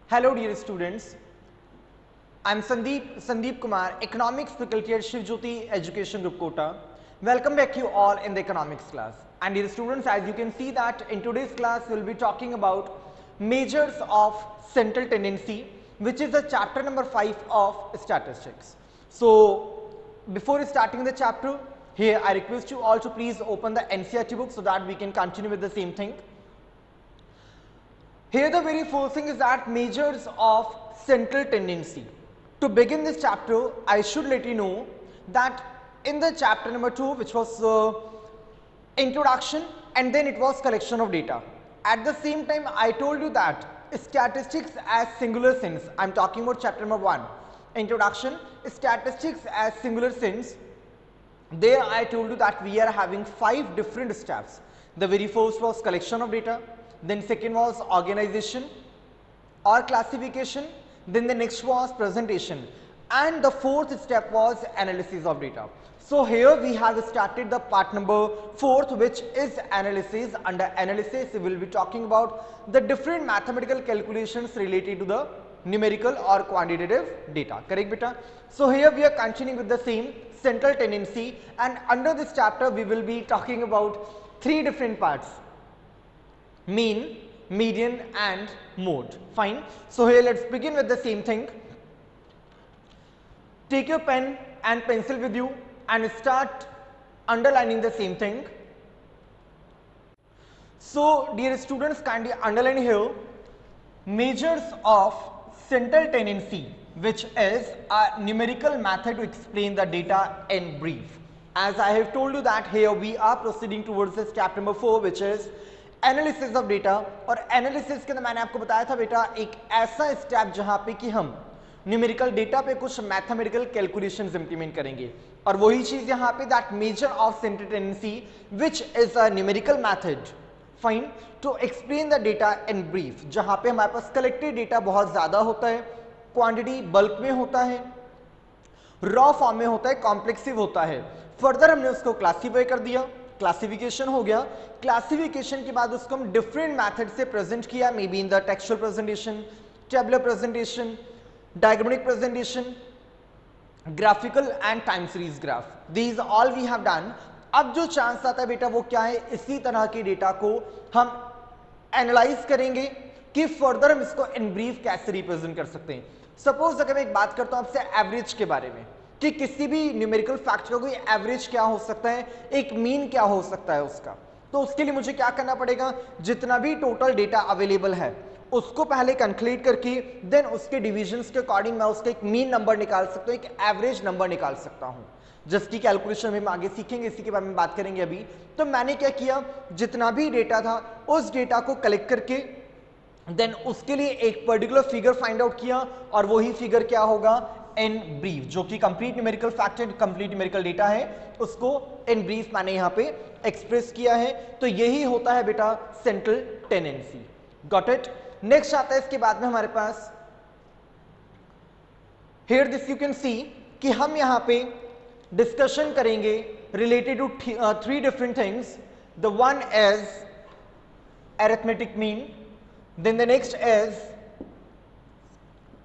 Hello dear students, I am Sandeep Kumar, Economics faculty at Shiv Jyoti Education Group Kota. Welcome back you all in the economics class. And dear students, as you can see that in today's class we will be talking about measures of central tendency, which is the chapter number 5 of statistics. So before starting the chapter, here I request you all to please open the NCERT book so that we can continue with the same thing. Here the very first thing is that measures of central tendency. To begin this chapter, I should let you know that in the chapter number 2, which was introduction, and then it was collection of data. At the same time, I told you that statistics as singular sense, I am talking about chapter number 1, introduction, statistics as singular sense. There I told you that we are having 5 different steps. The very first was collection of data, then second was organization or classification, then the next was presentation, and the fourth step was analysis of data. So here we have started the part number 4th, which is analysis. Under analysis we will be talking about the different mathematical calculations related to the numerical or quantitative data. Correct beta? So here we are continuing with the same central tendency, and under this chapter we will be talking about 3 different parts: mean, median and mode. Fine. So here let's begin with the same thing. Take your pen and pencil with you and start underlining the same thing. So dear students, kindly underline here measures of central tendency, which is a numerical method to explain the data in brief. As I have told you that here we are proceeding towards this chapter number 4, which is analysis of data. और analysis के अंदर मैंने आपको बताया था बेटा एक ऐसा स्टेप जहां पे कि हम न्यूमेरिकल डेटा पे कुछ मैथमेटिकल कैलकुलेशंस इंप्लीमेंट करेंगे, और वही चीज यहां पे that measure of central tendency which is a numerical method fine to explain the data in brief, जहां पे हमारे पास कलेक्टेड डेटा बहुत ज्यादा होता है, क्वांटिटी बल्क में होता है, रॉ फॉर्म में होता है, कॉम्प्लेक्सिव होता है. फर्दर हमने उसको क्लासीफाई कर दिया, क्लासिफिकेशन हो गया. क्लासिफिकेशन के बाद उसको हम डिफरेंट मेथड से प्रेजेंट किया, may be in the textual presentation, tabular presentation, diagrammatic presentation, graphical and time series graph. These all we have done. अब जो चांस आता है बेटा वो क्या है, इसी तरह के डेटा को हम एनालाइज करेंगे कि फर्दर हम इसको इन ब्रीफ कैसे रिप्रेजेंट कर सकते हैं. सपोज अगर मैं एक बात करता हूं आपसे एवरेज के बारे में, कि किसी भी न्यूमेरिकल फैक्टर का कोई एवरेज क्या हो सकता है, एक मीन क्या हो सकता है उसका, तो उसके लिए मुझे क्या करना पड़ेगा, जितना भी टोटल डेटा अवेलेबल है उसको पहले कैलकुलेट करके देन उसके डिविजन्स के अकॉर्डिंग मैं उसका एक मीन नंबर निकाल सकता हूं, एक एवरेज नंबर निकाल सकता हूं, जिसकी कैलकुलेशन हम आगे सीखेंगे, इसी के बारे में बात करेंगे अभी. तो मैंने क्या किया, जितना भी डेटा था उस डेटा को कलेक्ट करके देन उसके लिए एक पर्टिकुलर फिगर फाइंड आउट किया, और वही फिगर क्या होगा, इन ब्रीफ, जो कि complete numerical factor, complete numerical data है, उसको इन ब्रीफ मैंने यहां पे एक्सप्रेस किया है. तो यही होता है बेटा central tendency. Got it. Next आता है इसके बाद में हमारे पास here this you can see कि हम यहां पे डिस्कशन करेंगे related to 3 different things. The one is arithmetic mean, then the next is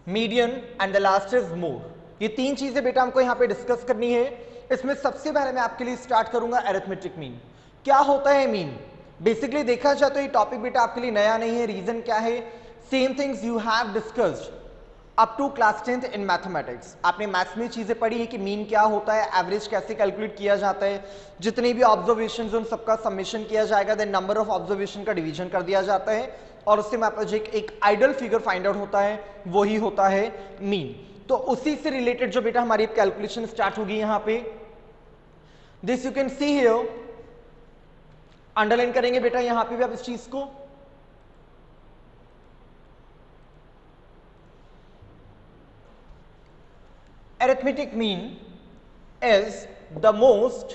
median and the last is mode. ये 3 चीजें बेटा हमको यहां पे डिस्कस करनी है. इसमें सबसे पहले मैं आपके लिए स्टार्ट करूंगा अरिथमेटिक मीन. क्या होता है मीन? बेसिकली देखा जाए तो ये टॉपिक बेटा आपके लिए नया नहीं है. रीजन क्या है, same things you have discussed up to class 10th in mathematics. आपने मैथ्स में चीजें पढ़ी है कि मीन क्या होता है, एवरेज कैसे कैलकुलेट किया जाता है, जितने भी ऑब्जर्वेशन उन सबका समेशन किया जाएगा, देन नंबर ऑफ ऑब्जर्वेशन का डिवीजन कर दिया जाता है, और उससे हमारे पास एक आइडल फिगर फाइंड आउट होता है, वही होता है मीन. तो उसी से रिलेटेड जो बेटा हमारी कैलकुलेशन स्टार्ट होगी यहां पे, this you can see here, underline करेंगे बेटा यहां पे भी आप इस चीज को. Arithmetic mean is the most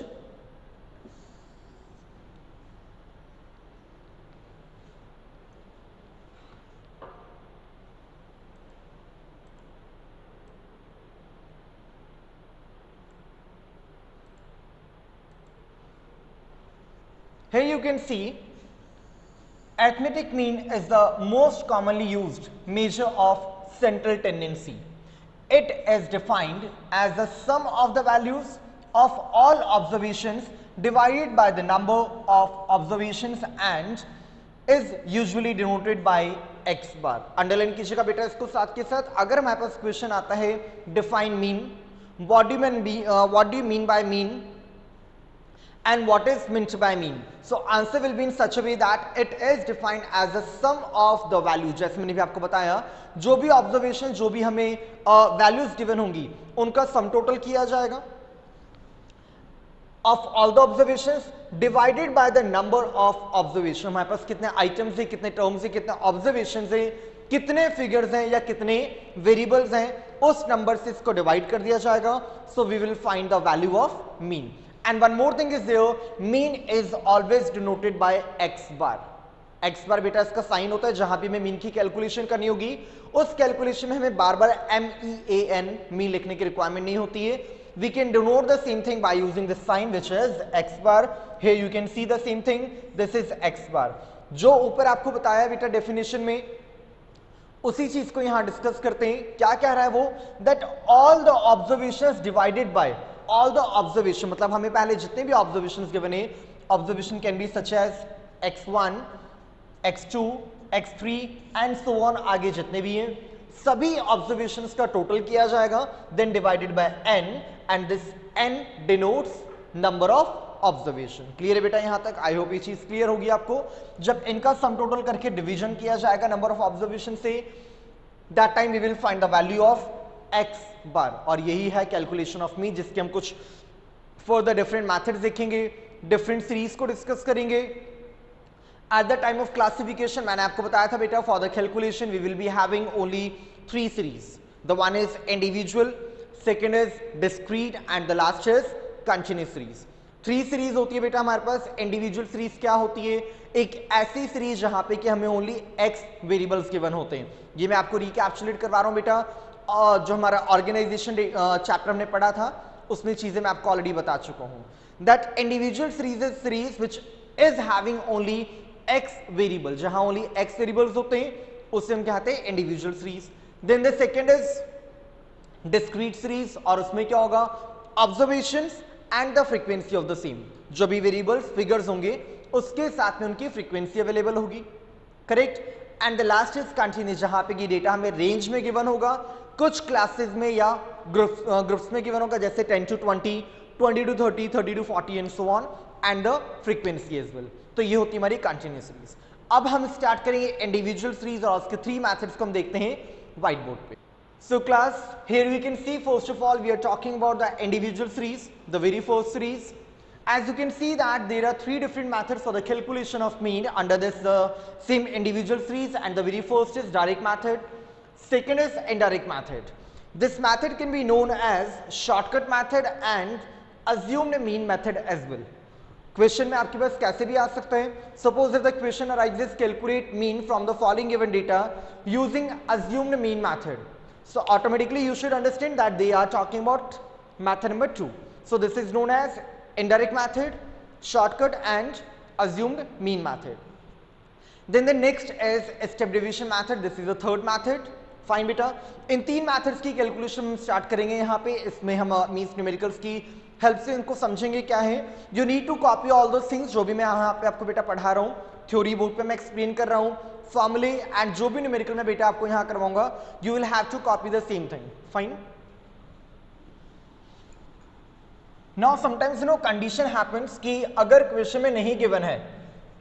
here you can see Arithmetic mean is the most commonly used measure of central tendency. It is defined as the sum of the values of all observations divided by the number of observations and is usually denoted by x bar. Underline कीजिएगा बेटा इसको साथ के साथ. अगर हमारे पास question आता है define mean, what do you mean by mean and what is meant by mean? So answer will be in such a way that it is defined as the sum of the value. जैसे मैंने भी आपको बताया, जो भी observation, जो भी हमें वैल्यूज गिवन होंगी उनका सम टोटल किया जाएगा of all the observations divided by the number of observation. हमारे पास कितने आइटम्स है, कितने टर्म्स है, कितने ऑब्जर्वेशंस है, कितने फिगर्स हैं या कितने वेरिएबल्स हैं, उस नंबर से इसको डिवाइड कर दिया जाएगा. So we will find the value of mean. And one more thing is there, mean is always denoted by x bar. x bar बेटा इसका साइन होता है जहां भी हमें मीन की कैलकुलेशन करनी होगी, उस कैलकुलेशन में हमें बार बार MEAN मीन लिखने की रिक्वायरमेंट नहीं होती है. We can denote the same thing by using this sign which is x bar. Here you can see the same thing. This is x bar. जो ऊपर आपको बताया बेटा डेफिनेशन में, उसी चीज को यहां डिस्कस करते हैं. क्या कह रहा है वो? That all the observations divided by all the observation, मतलब हमें पहले जितने भी ऑब्जर्वेशंस गिवन है, observation can be such as x1, x2, x3 and so on, आगे जितने भी हैं सभी ऑब्जर्वेशंस का टोटल किया जाएगा, then divided by n and this n denotes number of observation. Clear है बेटा यहां तक? आई होप ये चीज क्लियर होगी आपको. जब इनका सम टोटल करके डिवीजन किया जाएगा नंबर ऑफ ऑब्जर्वेशन से, that time we will find the value of x bar. और यही है कैलकुलेशन ऑफ मीन, जिसके हम कुछ फर्दर डिफरेंट मेथड्स देखेंगे, डिफरेंट सीरीज को डिस्कस करेंगे. At the time of classification मैंने आपको बताया था बेटा, for the calculation we will be having only 3 series. The one is individual, second is discrete and the last is continuous series. 3 series होती है बेटा हमारे पास. इंडिविजुअल सीरीज क्या होती है? एक ऐसी सीरीज जहां पे कि हमें ओनली x वेरिएबल्स गिवन होते हैं. ये मैं आपको रिकैप्सुलेट करवा रहा हूं बेटा, जो हमारा ऑर्गेनाइजेशन चैप्टर हमने पढ़ा था उसमें चीजें मैं आपको ऑलरेडी बता चुका हूं. That individual series is series which is having only x variable. जहां ओनली x वेरिएबल्स होते हैं उसे हम कहते हैं individual series. Then the second is discrete series, और उसमें क्या होगा? Observations and the frequency of the same. जो भी वेरिएबल्स फिगर्स होंगे उसके साथ में उनकी फ्रीक्वेंसी अवेलेबल होगी. Correct. And the last is continuous, जहां पे ये डेटा हमें रेंज में गिवन होगा, कुछ क्लासेस में या ग्रुप्स में गिवन होगा, जैसे 10 to 20, 20 to 30, 30 to 40 and so on, and the frequency as well. तो ये होती हमारी कंटिन्यूअस सीरीज. अब हम स्टार्ट करेंगे इंडिविजुअल सीरीज और उसके 3 मेथड्स को हम देखते हैं व्हाइट बोर्ड पे. So class, here we can see first of all we are talking about the individual series, the very first series. As you can see that there are 3 different methods for the calculation of mean under this same individual series, and the very first is direct method, second is indirect method. This method can be known as shortcut method and assumed mean method as well. Question में आपके पास कैसे भी आ सकता है. Suppose if the question arises, calculate mean from the following given data using assumed mean method. So automatically you should understand that they are talking about method number 2. So this is known as indirect method, shortcut and assumed mean method. Then the next is step deviation method. This is the third method. Fine बेटा, इन 3 methods की calculation हम start करेंगे यहाँ पे. इसमें हम means numericals की help से इनको समझेंगे क्या है. You need to copy all दो थिंग्स जो भी मैं यहाँ पे आपको बेटा पढ़ा रहा हूँ, थ्योरी बोर्ड पे मैं एक्सप्लेन कर रहा हूँ, फॉर्मूले एंड जो भी न्यूमेरिकल मैं बेटा आपको यहाँ करवाऊंगा, you will have to copy the same thing. Fine. Now sometimes no condition happens कि अगर क्वेश्चन में नहीं गिवन है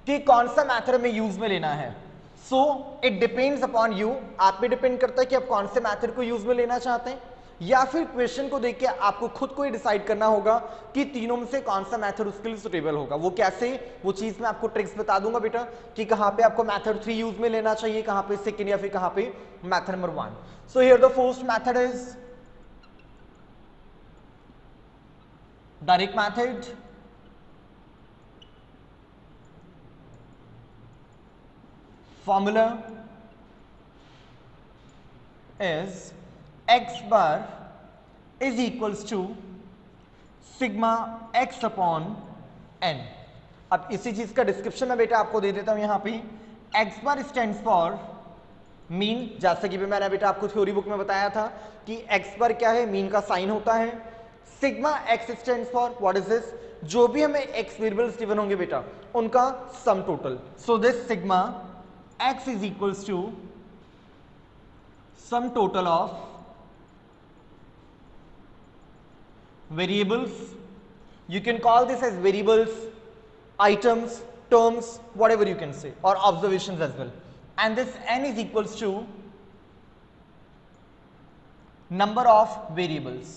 कि कौन सा मेथड में यूज में लेना है, so it depends upon you. आप पे डिपेंड करता है कि आप कौन से मेथड को यूज में लेना चाहते हैं, या फिर क्वेश्चन को देख के आपको खुद को ही डिसाइड करना होगा कि तीनों में से कौन सा मेथड उसके लिए सुटेबल होगा. वो कैसे, वो चीज मैं आपको ट्रिक्स बता दूंगा बेटा कि कहां पे आपको मेथड 3 यूज में लेना चाहिए, कहां पे सेकंड, या फिर कहां पे method number 1. So here the first method is direct method. Formula is x bar is equals to sigma x upon n. अब इसी चीज का डिस्क्रिप्शन में बेटा आपको दे देता हूं यहां पे. X bar stands for mean, जैसे कि भी मैंने बेटा आपको थ्योरी बुक में बताया था कि एक्स बार क्या है, मीन का साइन होता है। Sigma x stands for what is this, जो भी हमें एक्स वेरिएबल्स गिवन होंगे बेटा उनका sum total. So this sigma x is equals to sum total of variables, you can call this as variables, items, terms, whatever you can say, or observations as well, and this n is equals to number of variables.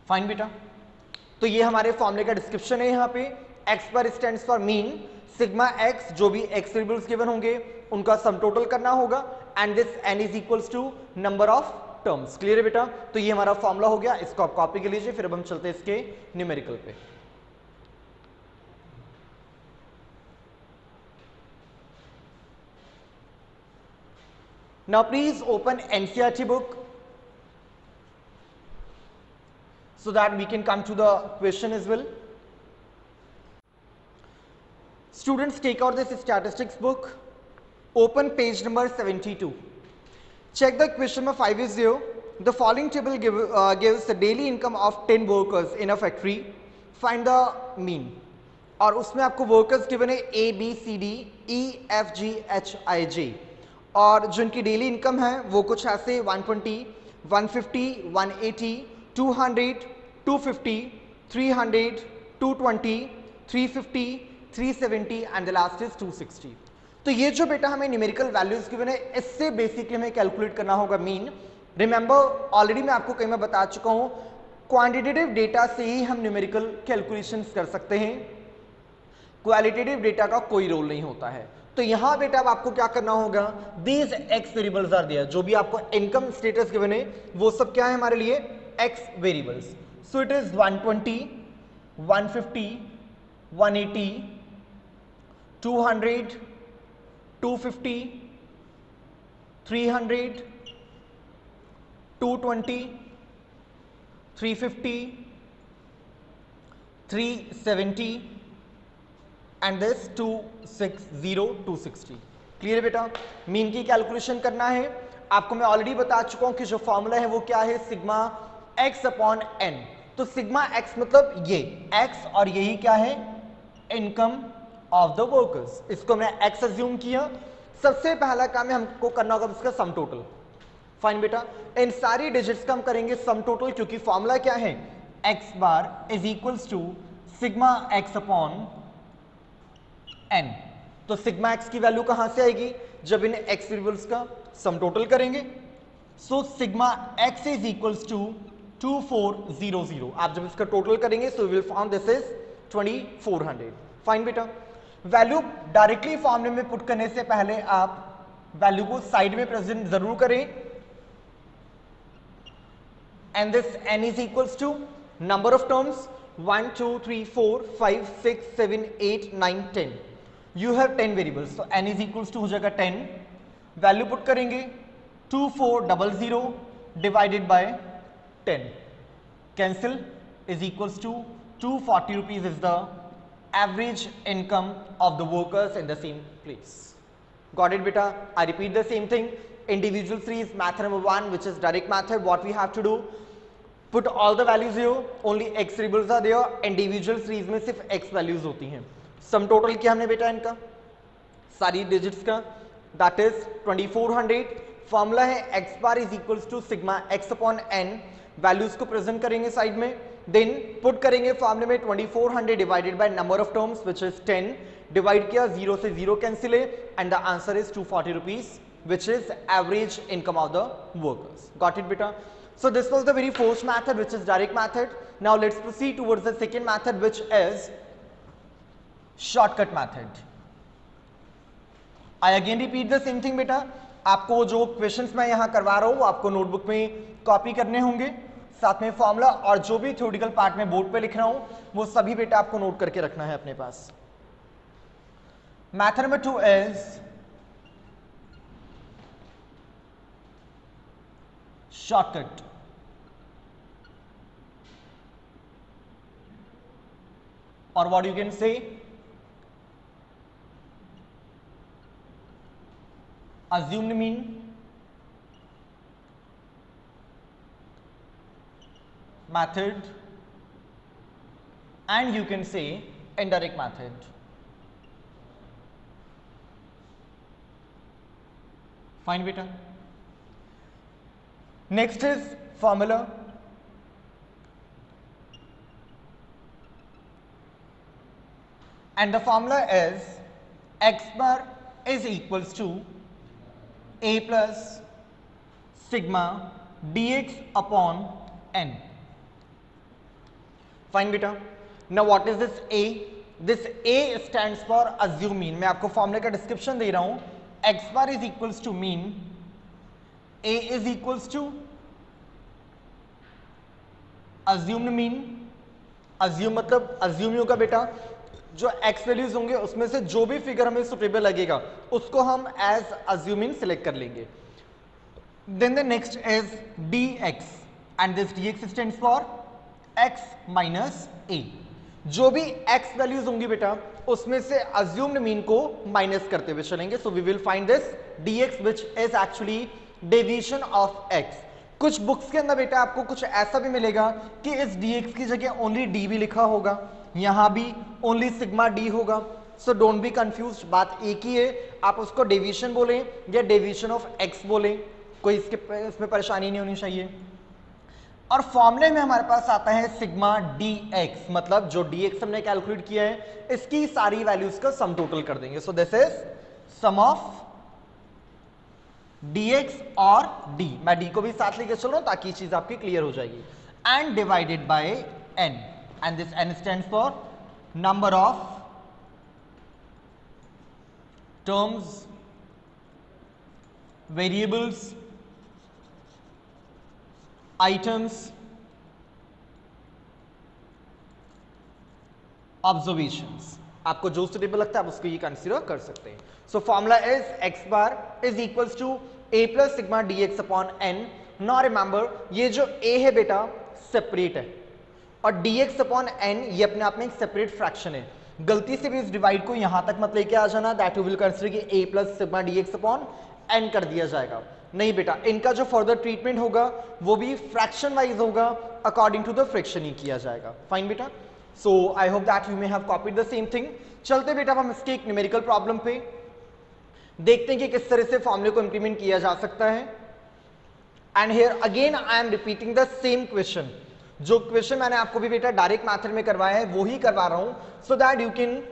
Fine बेटा, तो ये हमारे फॉर्मूले का description है। यहाँ पे x पर stands for mean, sigma x जो भी x वेरिएबल्स गिवन होंगे उनका सम टोटल करना होगा, and this n is equals to number of terms. Clear है बेटा, तो ये हमारा फॉर्मूला हो गया, इसको आप कॉपी कर लीजिए। फिर अब हम चलते हैं इसके न्यूमेरिकल पे। Now please open NCERT book so that we can come to the question as well. Students, take out this statistics book, open page number 72. Check the question number 5 is here. The following table gives the daily income of 10 workers in a factory. Find the mean. और उसमें आपको workers given है A B C D E F G H I J, और जिनकी daily income है वो कुछ ऐसे 120, 150, 180, 200, 250, 300, 220, 350, 370 एंड द लास्ट इज 260। तो ये जो बेटा हमें न्यूमेरिकल वैल्यूज गिवन है, इससे बेसिकली हमें कैलकुलेट करना होगा मीन। रिमेंबर, ऑलरेडी मैं आपको कई बार बता चुका हूं, क्वांटिटेटिव डेटा से ही हम न्यूमेरिकल कैलकुलेशंस कर सकते हैं, क्वालिटेटिव डेटा का कोई रोल नहीं होता है। तो यहां बेटा अब आपको क्या करना होगा, these x variables are there, जो भी आपको इनकम स्टेटस गिवन है वो सब क्या है हमारे लिए, x variables. So it is 120, 150, 180, 200, 250, 300, 220, 350, 370 and this 260, 260। Clear है बेटा, मीन की कैलकुलेशन करना है। आपको मैं ऑलरेडी बता चुका हूं कि जो फॉर्मूला है वो क्या है, सिग्मा एक्स अपॉन एन। तो सिग्मा एक्स मतलब ये एक्स, और यही क्या है, इनकम ऑफ द वर्कर्स। इसको मैंने एक्स अज्यूम किया। सबसे पहला काम है हमको करना होगा इसका सम टोटल। फाइन बेटा, इन सारी डिजिट्स का हम करेंगे सम टोटल, क्योंकि फॉर्मूला क्या है, x bar is equals to sigma x upon n. तो सिग्मा एक्स की वैल्यू कहां से आएगी, जब इन एक्स वेरिएबल्स का सम टोटल करेंगे। So sigma x is equals to 2400। आप जब इसका टोटल करेंगे so will found this is 2400। Fine बेटा, वैल्यू डायरेक्टली फॉर्मूले में पुट करने से पहले आप वैल्यू को साइड में प्रेजेंट जरूर करें, and this n is equals to number of terms 1 2 3 4 5 6 7 8 9 10। You have 10 variables, तो n इज इक्वल्स टू हो जाएगा 10। वैल्यू पुट करेंगे 2400 divided by 10, cancel, is equals to 240 rupees is the average income of the workers in the same place. Got it बेटा? I repeat the same thing, individual series method number 1, which is direct method. What we have to do, put all the values here, only x variables are there, individual series में सिर्फ x values होती हैं। Sum total किया हमने बेटा इनका सारी digits का, that is 2400। फॉर्मूला है x bar is equals to sigma x upon n। Values को प्रेजेंट करेंगे साइड में, देन पुट करेंगे फॉर्मूले में 2400 divided by number of terms which is 10, divide किया, 0 से 0 कैंसिल है, and the answer is 240 rupees, which is average income of the workers. Got it beta? So this was the very first method, which is direct method. Now let's proceed towards the second method, which is shortcut method. I again repeat the same thing beta. आपको जो questions मैं यहाँ करवा रहा हूँ वो आपको notebook में कॉपी करने होंगे, साथ में फॉर्मूला और जो भी थ्योरेटिकल पार्ट में बोर्ड पे लिख रहा हूँ वो सभी बेटा आपको नोट करके रखना है अपने पास। Method number 2 is shortcut. Or what you can say, assumed mean, method, and you can say indirect method. Fine beta. Next is formula. And the formula is x bar is equals to a plus sigma dx upon n. Fine beta. Now what is this a? This a stands for assume mean. मैं आपको फॉर्मूले का description दे रहा हूं. x bar is equals to mean, a is equals to assumed mean. assume मतलब assume होगा बेटा जो x वैल्यूज होंगे उसमें से जो भी फिगर हमें सुटेबल लगेगा उसको हम एज assuming सिलेक्ट कर लेंगे. Then the next is dx and this dx stands for x minus a. जो भी x वैल्यूज होंगी बेटा उसमें से assumed mean को माइनस करते हुए चलेंगे. So we will find this dx which is actually deviation of x. कुछ बुक्स के अंदर बेटा आपको कुछ ऐसा भी मिलेगा कि इस dx की जगह ओनली d भी लिखा होगा, यहां भी ओनली सिग्मा d होगा. सो डोंट बी कंफ्यूज्ड, बात एक ही है. आप उसको डेविएशन बोलें या डेविएशन ऑफ x बोलें, कोई इसमें परेशानी नहीं होनी चाहिए. और फॉर्मूले में हमारे पास आता है सिग्मा dx, मतलब जो dx हमने कैलकुलेट किया है इसकी सारी वैल्यूज का सम टोटल कर देंगे. So this is sum of dx और d. मैं d को भी साथ लेके चल रहा हूं ताकि चीज आपकी क्लियर हो जाएगी. And divided by n, and this n stands for number of terms, variables, items, observations. आपको जो सुटेबल लगता है आप उसको ये कंसीडर कर सकते हैं. So formula is x bar is equals to a plus sigma d x upon n. Now remember ये जो a है बेटा सेपरेट है और dx अपॉन n ये अपने आप में एक सेपरेट फ्रैक्शन है. गलती से भी इस डिवाइड को यहां तक मत लेके आ जाना, दैट यू विल कंसीडर कि a plus sigma d x upon n कर दिया जाएगा. नहीं बेटा, इनका जो फर्दर ट्रीटमेंट होगा वो भी फ्रैक्शन वाइज होगा, अकॉर्डिंग टू द फ्रैक्शन ही किया जाएगा. फाइन बेटा. So I hope that you may have copied the same thing. चलते बेटा हम इसके एक न्यूमेरिकल प्रॉब्लम पे देखते हैं कि किस तरह से फॉर्मूले को इंप्लीमेंट किया जा सकता है. And here again I am repeating the same question. जो क्वेश्चन मैंने आपको भी बेटा डायरेक्ट मेथड में करवाया है वो ही करवा रहा हूं, so that you can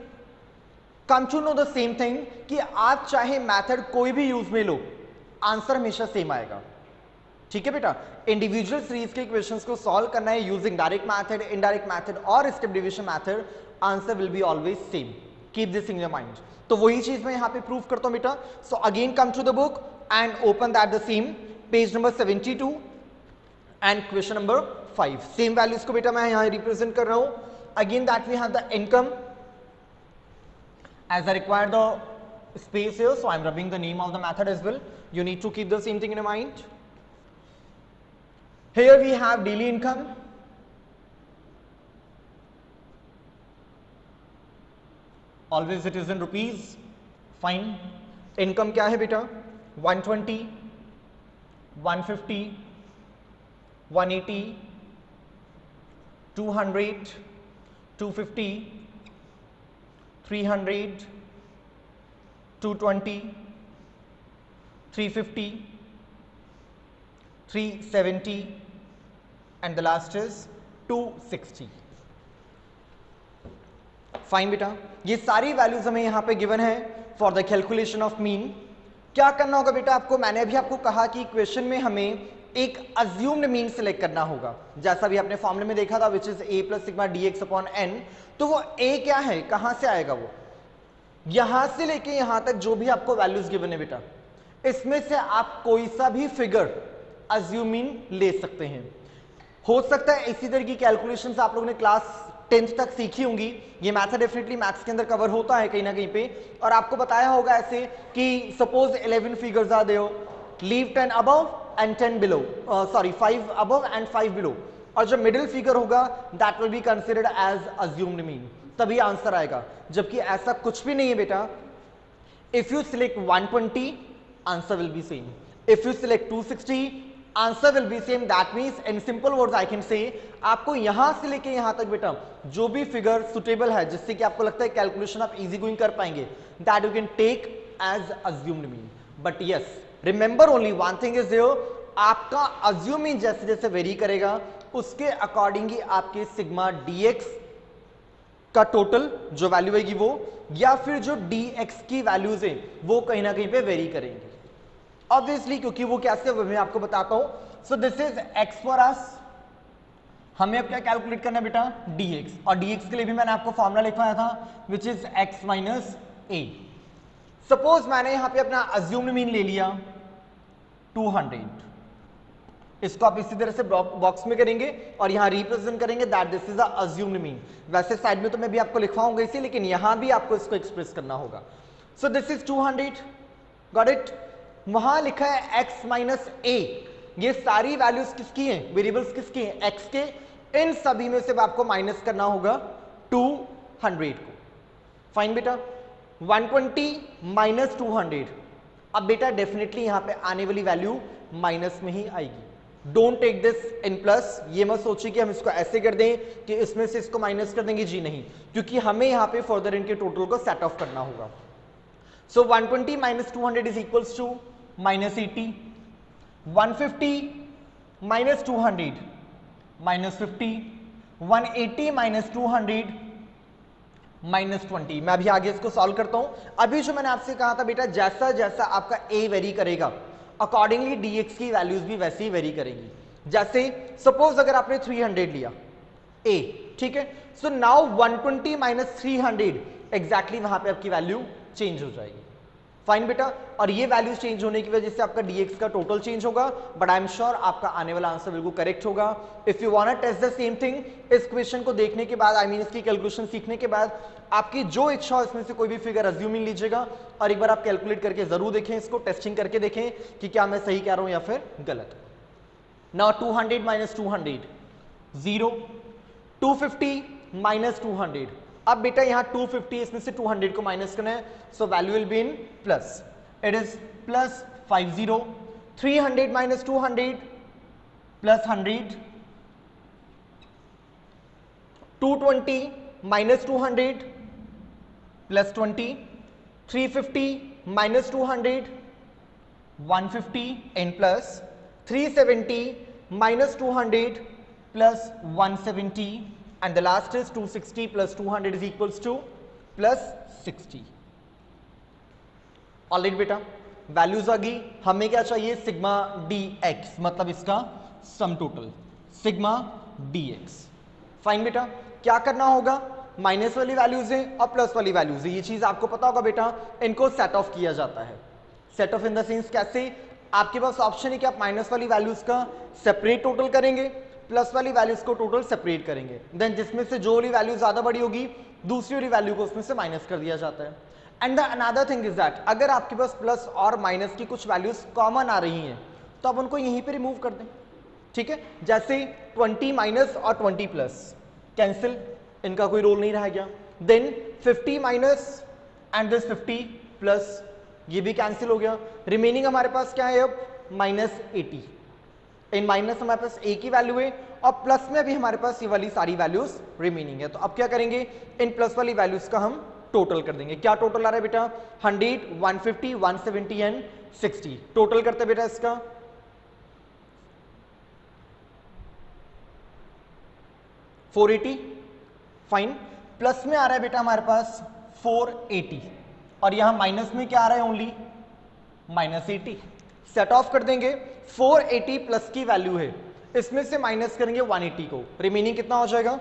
come to know the same thing कि आप चाहे मेथड कोई भी यूज में लो, आंसर हमेशा सेम आएगा. ठीक है बेटा. इंडिविजुअल सीरीज के क्वेश्चंस को सॉल्व करना है using direct method, indirect method और step division method, answer will be always same. Keep this in your mind. तो वही चीज मैं यहां पे प्रूव करता हूं बेटा. So again come to the book and open that the same page number 72 and question number 5. Same values को बेटा मैं यहां रिप्रेजेंट कर रहा हूं. Again that we have the income as I require the space here, so I am rubbing the name of the method as well. You need to keep the same thing in mind. Here we have daily income. Always it is in rupees. Fine. Income क्या है बेटा? 120, 150, 180, 200, 250, 300, 220, 350, 370 and the last is 260. Fine बेटा. ये सारी values हमें यहां पे given है for the calculation of mean. क्या करना होगा बेटा आपको? मैंने अभी आपको कहा कि क्वेश्चन में हमें एक अज्यूम्ड मीन सिलेक्ट करना होगा, जैसा भी आपने फॉर्मूले में देखा था which is a plus sigma d x upon n. तो वो a क्या है, कहां से आएगा? वो यहां से लेके यहां तक जो भी आपको वैल्यूज गिवन है बेटा, इसमें से आप कोई सा भी फिगर अज्यूमिंग ले सकते हैं. हो सकता है इसी तरह की कैलकुलेशंस आप लोगों ने क्लास 10th तक सीखी होंगी. ये मैथड डेफिनेटली मैथ्स के अंदर कवर होता है कहीं ना कहीं पे, और आपको बताया होगा ऐसे कि suppose 11 figures are there, leave 10 above and 10 below, sorry 5 above and 5 below, और जो मिडिल फिगर होगा that will be considered as assumed mean, तभी आंसर आएगा. जबकि ऐसा कुछ भी नहीं है बेटा. If you select 120 answer will be same. If you select 260, answer will be same. That means in simple words I can say, आपको यहां से लेके यहां तक बेटा जो भी फिगर सुटेबल है जिससे कि आपको लगता है कैलकुलेशन आप इजी गोइंग कर पाएंगे, that you can take as assumed mean. But yes, remember only one thing is there, आपका assumed mean जैसे जैसे वेरी करेगा उसके अकॉर्डिंग ही आपके सिग्मा dx का टोटल जो वैल्यू आएगी वो, या फिर जो dx की वैल्यूज है वो कहीं ना कहीं पे वेरी करेंगे ऑब्वियसली, क्योंकि वो कैसे वो मैं आपको बताता हूं. सो this is x for us. हमें अब क्या कैलकुलेट करना है बेटा, dx, और dx के लिए भी मैंने आपको फॉर्मूला लिखवाया था which is x minus A. Suppose मैंने यहां पे अपना अज्यूम्ड मीन ले लिया 200, इसको आप इसी तरह से बॉक्स में करेंगे और यहां रिप्रेजेंट करेंगे that this is a assumed mean. वैसे साइड में तो मैं भी आपको लिखवाऊंगा इसी, लेकिन यहां भी आपको इसको एक्सप्रेस करना होगा. सो दिस इज 200, गॉट इट. वहां लिखा है x माइनस ए. ये सारी वैल्यूज किसकी हैं, वेरिएबल्स किसकी हैं, x के. इन सभी में से आपको माइनस करना होगा 200 को. फाइन बेटा. 120 माइनस 200. अब बेटा डेफिनेटली यहां पे आने वाली वैल्यू माइनस में ही आएगी. Don't take this in plus. ये मत सोचिए कि हम इसको ऐसे कर दें कि इसमें से इसको माइनस कर देंगे, जी नहीं, क्योंकि हमें यहां पे फर्दर इनके टोटल को सेट ऑफ करना होगा. So 120 minus 200 is equals to minus 80. 150 minus 200 minus 50. 180 minus 200 minus 20. मैं अभी आगे इसको सॉल्व करता हूं. अभी जो मैंने आपसे कहा था बेटा, जैसा जैसा आपका a वेरी करेगा अकॉर्डिंगली dx की वैल्यूज भी वैसे ही वेरी करेगी. जैसे सपोज अगर आपने 300 लिया a, ठीक है, सो नाउ 120 माइनस 300 एग्जैक्टली वहां पे आपकी वैल्यू चेंज हो जाएगी. फाइन बेटा. और ये वैल्यू चेंज होने की वजह से आपका dx का टोटल चेंज होगा, बट आई एम श्योर आपका आने वाला आंसर बिल्कुल करेक्ट होगा. If you want test the same thing, इस क्वेश्चन को देखने के बाद, आई मीन इसकी कैलकुलेशन सीखने के बाद, आपकी जो इच्छा हो इसमें से कोई भी फिगर अज्यूमिंग लीजिएगा और एक बार आप कैलकुलेट करके जरूर देखें, इसको टेस्टिंग करके देखें कि क्या मैं सही कह रहा हूं या फिर गलत. Now 200 minus 200 0. 250 माइनस 200. अब बेटा यहां 250 इसमें से 200 को माइनस करना है, so value will be in plus. It is plus 50. 300 minus 200 plus 100. 220 minus 200 plus 20. 350 minus 200 150 in plus. 370 minus 200 plus 170, and the last is 260 plus 200 is equals to plus 60. Alright बेटा, values आ गई. हमें क्या चाहिए, सिग्मा dx, मतलब इसका sum total sigma dx. Fine बेटा. क्या करना होगा, माइनस वाली वैल्यूज है और प्लस वाली वैल्यूज है, ये चीज आपको पता होगा बेटा, इनको सेट ऑफ किया जाता है. Set of in the sense कैसे, आपके पास ऑप्शन है कि आप माइनस वाली वैल्यूज का सेपरेट टोटल करेंगे, प्लस वाली वैल्यूज को टोटल सेपरेट करेंगे, देन जिसमें से जो वाली वैल्यू ज्यादा बड़ी होगी दूसरी वाली वैल्यू को उसमें से माइनस कर दिया जाता है. And the another thing is that, अगर आपके पास प्लस और माइनस की कुछ वैल्यूज कॉमन आ रही हैं तो आप उनको यहीं पे रिमूव कर दें. ठीक है, जैसे 20 माइनस और 20 प्लस कैंसिल, इनका कोई रोल नहीं रह गया. Then 50 minus and this 50 plus, ये भी कैंसिल हो गया. रिमेनिंग हमारे पास क्या है अब, माइनस 80. इन माइनस हमारे पास a की वैल्यू है और प्लस में भी हमारे पास ये वाली सारी वैल्यूज रिमेनिंग है. तो अब क्या करेंगे, इन प्लस वाली वैल्यूज का हम टोटल कर देंगे. क्या टोटल आ रहा है बेटा, 100 150 170 एंड 60. टोटल करते बेटा इसका 480. फाइन. प्लस में आ रहा है बेटा हमारे पास 480 और यहां माइनस में क्या आ रहा है, ओनली माइनस 80. सेट ऑफ कर देंगे. 480 प्लस की वैल्यू है, इसमें से माइनस करेंगे 180 को, रिमेनिंग कितना हो जाएगा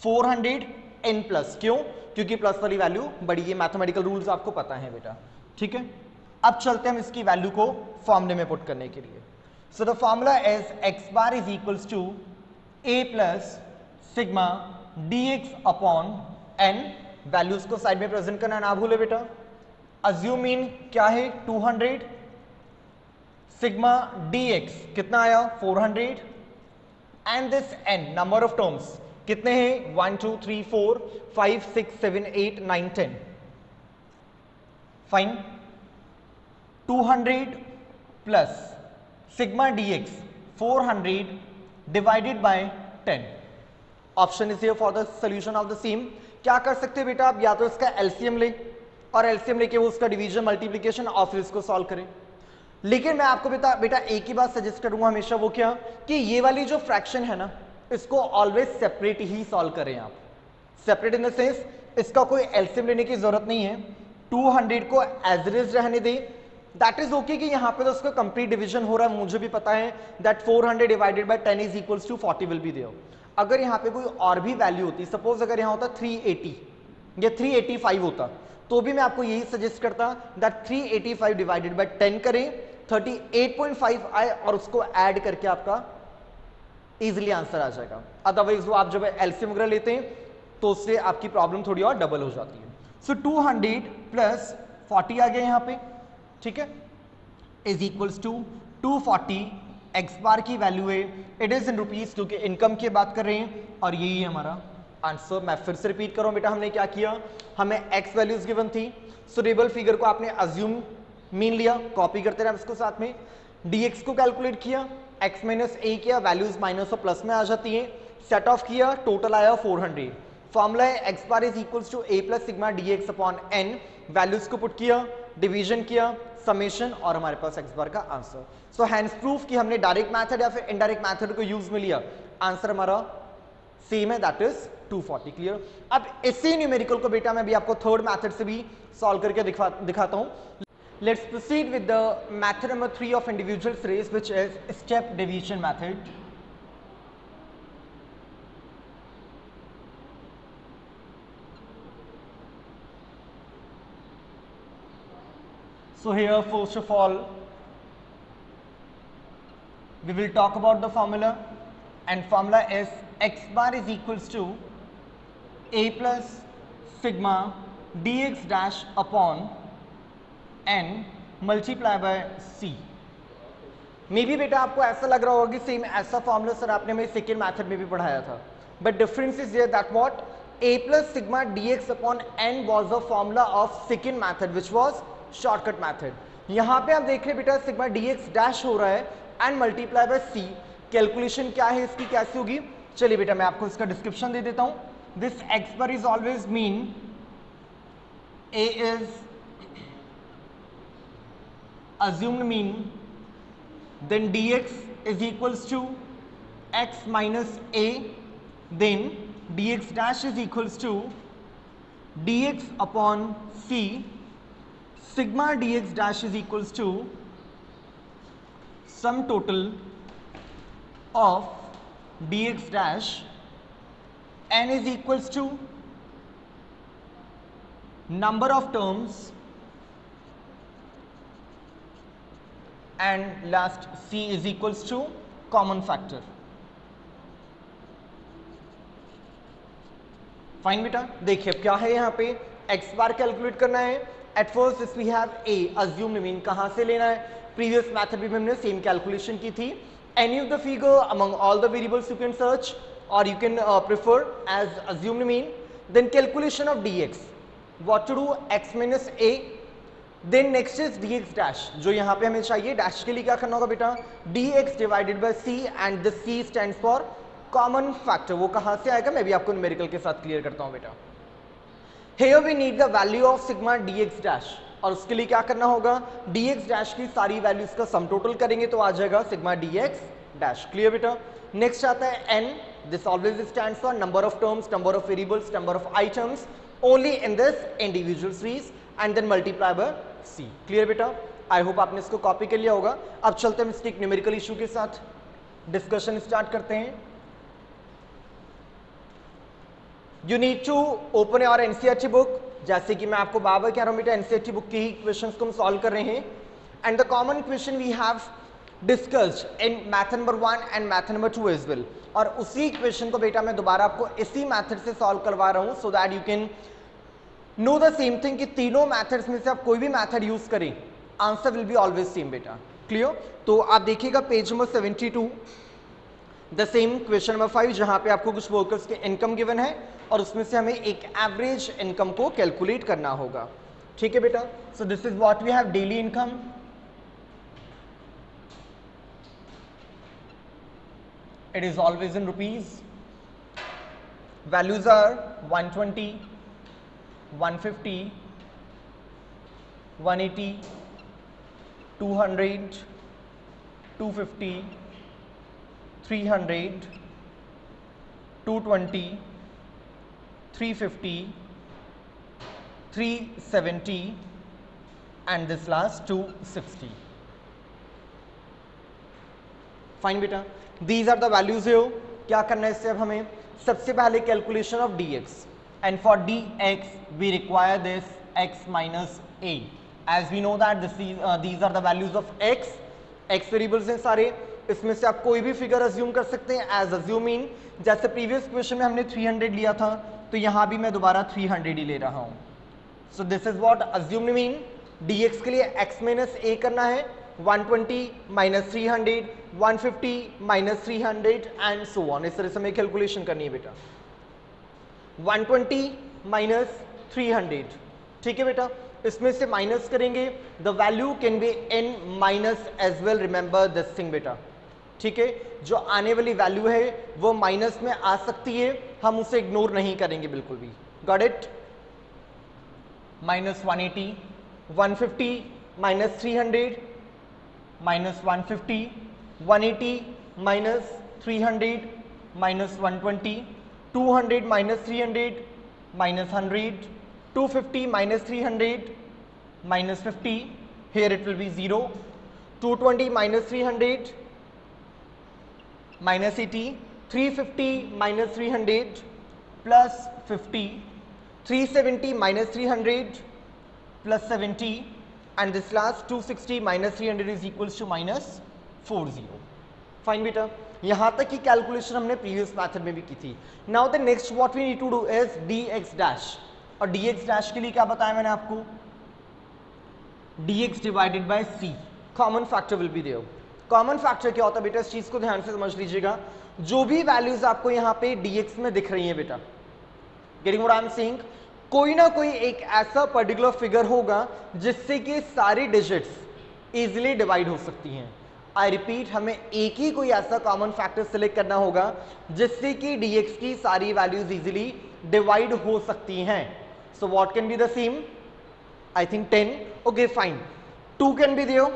400 n प्लस. क्यों, क्योंकि प्लस वाली वैल्यू बड़ी है. मैथमेटिकल रूल्स आपको पता है बेटा. ठीक है, अब चलते हैं हम इसकी वैल्यू को फॉर्मूले में पुट करने के लिए. So the formula is x bar is equals to a plus sigma dx upon n. Values को साइड में प्रेजेंट करना ना भूले बेटा. अज्यूम मीन क्या है 200, सिग्मा dx कितना आया 400, and this n number of terms कितने हैं 1 2 3 4 5 6 7 8 9 10. Fine. 200 plus sigma dx 400 divided by 10. Option is here for the solution of the same. क्या कर सकते हैं बेटा आप, या तो इसका एलसीएम ले और एलसीएम लेके वो उसका डिवीजन मल्टीप्लिकेशन और फिर इसको सॉल्व करें. लेकिन मैं आपको बेटा एक ही बात सजेस्ट करूंगा हमेशा, वो क्या कि ये वाली जो फ्रैक्शन है ना, इसको ऑलवेज सेपरेट ही सॉल्व करें आप. सेपरेट इन द सेंस इसका कोई एलसीएम लेने की जरूरत नहीं है. 200 को एज इट इज रहने दे. दैट इज ओके कि यहाँ पे तो उसका कंप्लीट डिवीजन हो रहा है. मुझे भी पता है that 400 divided by 10 is equals to 40 will be there. अगर यहाँ पे कोई और भी वैल्यू होती, सपोज अगर यहाँ होता 380 या 385 होता, तो भी मैं आपको यही सजेस्ट करता दैट 385 डिवाइडेड बाय 10 करें, 38.5 आए और उसको ऐड करके आपका इजिली आंसर आ जाएगा. अदरवाइज वो आप जब एलसीएम वगैरह लेते हैं तो उससे आपकी प्रॉब्लम थोड़ी और डबल हो जाती है. सो 200 प्लस 40 आ गया यहाँ पे, ठीक है, इज इक्वल्स टू 240. एक्स बार की वैल्यू है, इट इज इन रुपीज क्योंकि इनकम की बात कर रहे हैं, और यही है हमारा आंसर. मैं फिर से रिपीट कर रहा हूं बेटा, हमने क्या किया, हमें एक्स वैल्यूज गिवन थी, सुटेबल फिगर को आपने अज्यूम मीन लिया, कॉपी करते रहे इसको साथ में, dx को कैलकुलेट किया, x माइनस ए किया, वैल्यूज माइनस और प्लस में आ जाती है, सेट ऑफ किया, टोटल आया 400. फॉर्मूला है x bar is equals to a plus sigma d x upon n. Values को पुट किया, डिवीजन किया, समेशन, और हमारे पास एक्स बार का आंसर. सो हैंस प्रूफ कि हमने डायरेक्ट मेथड या फिर इनडायरेक्ट मेथड को यूज में लिया, आंसर हमारा सेम है, दैट इज 240. क्लियर. अब इसी न्यूमेरिकल को बेटा मैं भी आपको थर्ड मेथड से भी सॉल्व करके दिखाता हूं. Let's proceed with the method number 3 of individual series which is step division method. So here first of all we will talk about the formula, and formula is x bar is equals to a plus sigma dx dash upon n multiply by c. May be बेटा आपको ऐसा लग रहा होगा कि same ऐसा formula sir आपने मेरे सेकेंड मैथड में भी पढ़ाया था, but difference is there that what a plus sigma dx upon n was a formula of second method which was shortcut method. यहां पे आप देख रहे बेटा सिग्मा dx डैश हो रहा है and multiply by c. Calculation क्या है इसकी, कैसे होगी, चलिए बेटा मैं आपको इसका डिस्क्रिप्शन दे देता हूं. This x bar is always mean a is assumed mean, then dx is equals to x minus a, then dx dash is equals to dx upon c. Sigma dx dash is equals to sum total of dx dash, n is equals to number of terms, and last c is equals to common factor. Fine बेटा. देखिए अब क्या है यहाँ पे, x बार calculate करना है. At first if we have a assumed mean, कहाँ से लेना है, प्रीवियस मैथड भी हमने सेम कैलकुलेशन की थी. Any of the figure among all the variables you can search or you can prefer as assumed mean. Then calculation of dx, what to do, x minus a, then next is dx dash, जो यहाँ पे हमें चाहिए. Dash के लिए क्या करना होगा बेटा, dx divided by c, and the c stands for common factor. वो कहाँ से आएगा मैं भी आपको न्यूमेरिकल के साथ क्लियर करता हूँ बेटा. Here we need the value of sigma dx dash, और उसके लिए क्या करना होगा, dx dash की सारी वैल्यूज का सम टोटल करेंगे तो आ जाएगा sigma dx dash. क्लियर बेटा. नेक्स्ट आता है n. This always stands for number of terms, number of variables, number of items only in this individual series, and then multiply by c. Clear बेटा. I hope आपने इसको copy कर लिया होगा. अब चलते हैं मिस्टेक न्यूमेरिकल इशू के साथ डिस्कशन स्टार्ट करते हैं. You need to open your NCERT book, जैसे कि मैं आपको बार बार कह रहा हूँ बेटा NCERT बुक के ही क्वेश्चंस को हम सॉल्व कर रहे हैं. And the common question we have discussed in math number 1 and math number 2 as well. और उसी क्वेश्चन को बेटा मैं दोबारा आपको इसी मैथड से सॉल्व करवा रहा हूँ, सो that you can no the same thing कि तीनों मैथड्स में से आप कोई भी मैथड यूज करें, answer will be always same बेटा. क्लियर. तो आप देखिएगा page number 72, the same question number 5, जहां पे आपको कुछ वर्कर्स के इनकम गिवन है और उसमें से हमें एक एवरेज इनकम को कैलकुलेट करना होगा. ठीक है बेटा. So this is what we have, daily income, It is always in rupees. Values are 120, 150, 180, 200, 250, 300, 220, 350, 370 and this last 260. Fine बेटा, दीज आर द वैल्यूज है. क्या करना है इससे अब हमें? सबसे पहले calculation of dx and for dx we require this x minus a. As we know that these are the values of x variables हैं सारे. इसमें से आप कोई भी फिगर अज्यूम कर सकते हैं एज अज्यूमिंग. जैसे प्रीवियस क्वेश्चन में हमने 300 लिया था तो यहां भी मैं दोबारा 300 ही ले रहा हूं. सो this is what assumed mean. dx के लिए x माइनस a करना है, 120 minus 300, 150 minus 300 and so on. इस तरह से हमें कैलकुलेशन करनी है बेटा. 120 माइनस 300, ठीक है बेटा. इसमें से माइनस करेंगे, the value can be n minus as well. Remember this thing बेटा, ठीक है. जो आने वाली वैल्यू है वो माइनस में आ सकती है, हम उसे इग्नोर नहीं करेंगे बिल्कुल भी. Got it? Minus 180, 150 minus 300 minus 150, 180 minus 300 minus 120, 200 minus 300 minus 100, 250 minus 300 minus 50, here it will be 0, 220 minus 300 minus 80, 350 minus 300 plus 50, 370 minus 300 plus 70 and this last 260 minus 300 is equals to minus 40. Fine बेटा, यहां तक की calculation हमने previous method में भी की थी. Now the next what we need to do is dx dash. और dx डैश के लिए क्या बताया मैंने आपको? dx divided by c. Common factor will be there. Common factor क्या होता है बेटा? इस चीज को ध्यान से समझ लीजिएगा. जो भी वैल्यूज आपको यहाँ पे dx में दिख रही हैं बेटा, getting what I am saying, कोई ना कोई एक ऐसा पर्टिकुलर फिगर होगा जिससे कि सारी डिजिट्स इजिली डिवाइड हो सकती हैं. आई रिपीट, हमें एक ही कोई ऐसा कॉमन फैक्टर सिलेक्ट करना होगा जिससे कि dx की सारी वैल्यूज इजिली डिवाइड हो सकती हैं. So what can be the same? I think 10. Okay, fine. 2 can be there,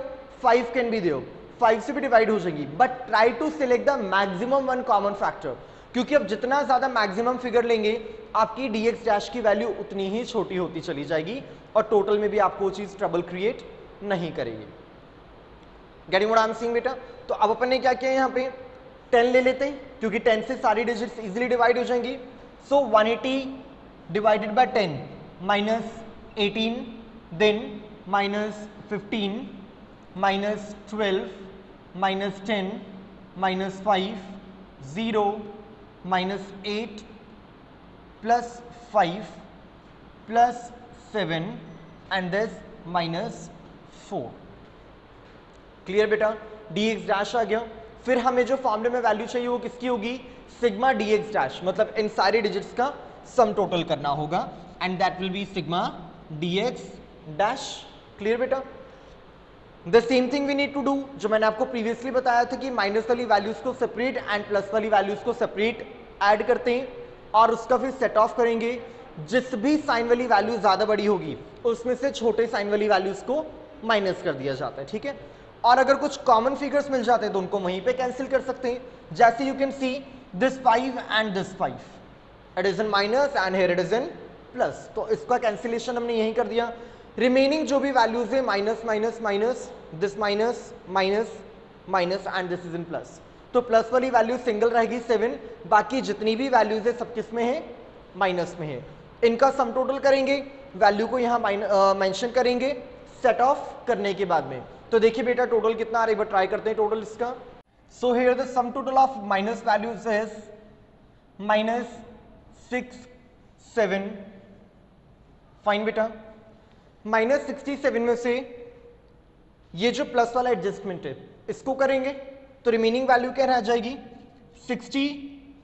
5 can be there. 5 से भी डिवाइड हो जाएगी. But try to select the maximum one common factor. क्योंकि अब जितना ज्यादा मैक्सिमम फिगर लेंगे आपकी dx डैश की वैल्यू उतनी ही छोटी होती चली जाएगी और टोटल में भी आपको वो चीज ट्रबल क्रिएट नहीं करेगी. Getting what I am saying बेटा? तो अब अपन ने क्या किया यहाँ पे? 10 ले लेते हैं क्योंकि 10 से सारी डिजिट्स इजिली डिवाइड हो जाएंगी. सो 180 divided by 10 minus 18, then minus 15 minus 12 minus 10 minus 5, 0 minus 8 plus 5 plus 7 and this minus 4. Clear बेटा? dx डैश आ गया. फिर हमें जो फॉर्मूले में वैल्यू चाहिए वो किसकी होगी? सिग्मा dx डैश, मतलब इन सारी डिजिट्स का सम टोटल करना होगा and that will be sigma dx dash. Clear बेटा? The same thing we need to do जो मैंने आपको प्रीवियसली बताया था कि माइनस वाली वैल्यूज को सेपरेट एंड प्लस वाली वैल्यूज को सेपरेट ऐड करते हैं और उसका फिर सेट ऑफ करेंगे. जिस भी साइन वाली वैल्यू ज्यादा बड़ी होगी उसमें से छोटे साइन वाली वैल्यूज को माइनस कर दिया जाता है. ठीक है? और अगर कुछ कॉमन फिगर्स मिल जाते हैं तो उनको वहीं पे कैंसिल कर सकते हैं. जैसे you can see this 5 and this 5, it is in minus and here it is in plus. तो इसका कैंसिलेशन हमने यहीं कर दिया. रिमेनिंग जो भी वैल्यूज है minus minus minus, this minus minus minus and this is in plus. तो प्लस वाली वैल्यू सिंगल रहेगी 7, बाकी जितनी भी वैल्यूज है सब किस में है? माइनस में है. इनका सम टोटल करेंगे, वैल्यू को यहाँ मेंशन करेंगे सेट ऑफ करने के बाद में. तो देखिए बेटा टोटल कितना आ रहा है, एक बार ट्राई करते हैं टोटल इसका. So here the sum total of minus values is minus 6, 7. Fine बेटा. माइनस 67 में से ये जो प्लस वाला एडजस्टमेंट है इसको करेंगे तो रिमेनिंग वैल्यू क्या रह जाएगी? 60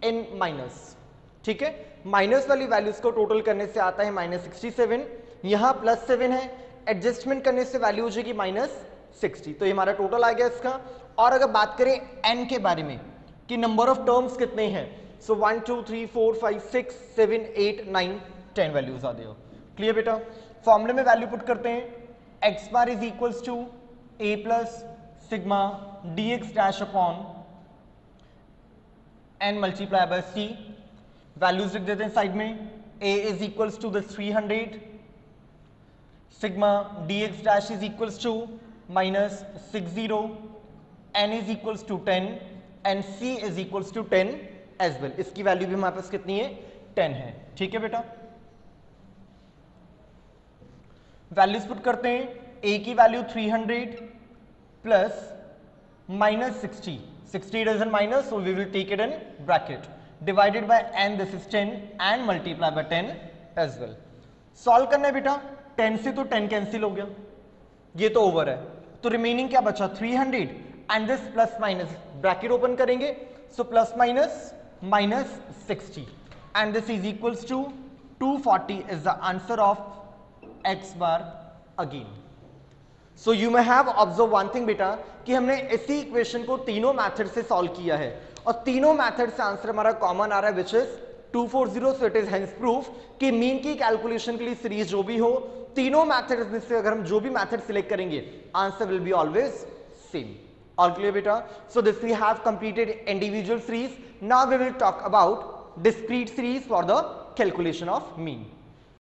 इन माइनस. ठीक है? माइनस वाली वैल्यूज को टोटल करने से आता है माइनस 67, यहां प्लस 7 है, एडजस्टमेंट करने से वैल्यू हो जाएगी माइनस 60. तो ये हमारा टोटल आ गया इसका. और अगर बात करें n के बारे में कि नंबर ऑफ टर्म्स कितने हैं. सो 1 2 3 4 5 6 7 8 9 10 वैल्यूज आ गए. क्लियर बेटा. फॉर्मूले में वैल्यू पुट करते हैं. X bar is equals to a plus sigma d x dash upon n multiply by c. वैल्यूज लिख देते हैं साइड में. a is equals to the 300, sigma dx dash is equals to minus 60, n is equals to 10 and c is equals to 10 as well. इसकी value भी हमारे पास कितनी है 10 है. ठीक है बेटा. वैल्यूज पुट करते हैं. a की value 300 plus minus 60. 60 doesn't minus, so we will take it in bracket. Divided by n, this is 10 and multiply by 10 as well. Solve करना है बेटा. 10 से तो 10 कैंसिल हो गया, ये तो ओवर है, तो रिमेनिंग क्या बचा 300 and this plus minus bracket open करेंगे. So plus minus minus 60 and this is equals to 240 is the answer of x bar again. So you may have observe one thing बेटा कि हमने इसी equation को तीनों method से solve किया है और तीनों मेथड से आंसर हमारा कॉमन आ रहा है which is 240. So it is hence proof कि मीन की कैलकुलेशन के लिए सीरीज जो भी हो, तीनों मेथड में से अगर हम जो भी मेथड सिलेक्ट करेंगे answer will be always same. All clear बेटा. So this we have completed individual series. Now we will talk about discrete series for the calculation of mean.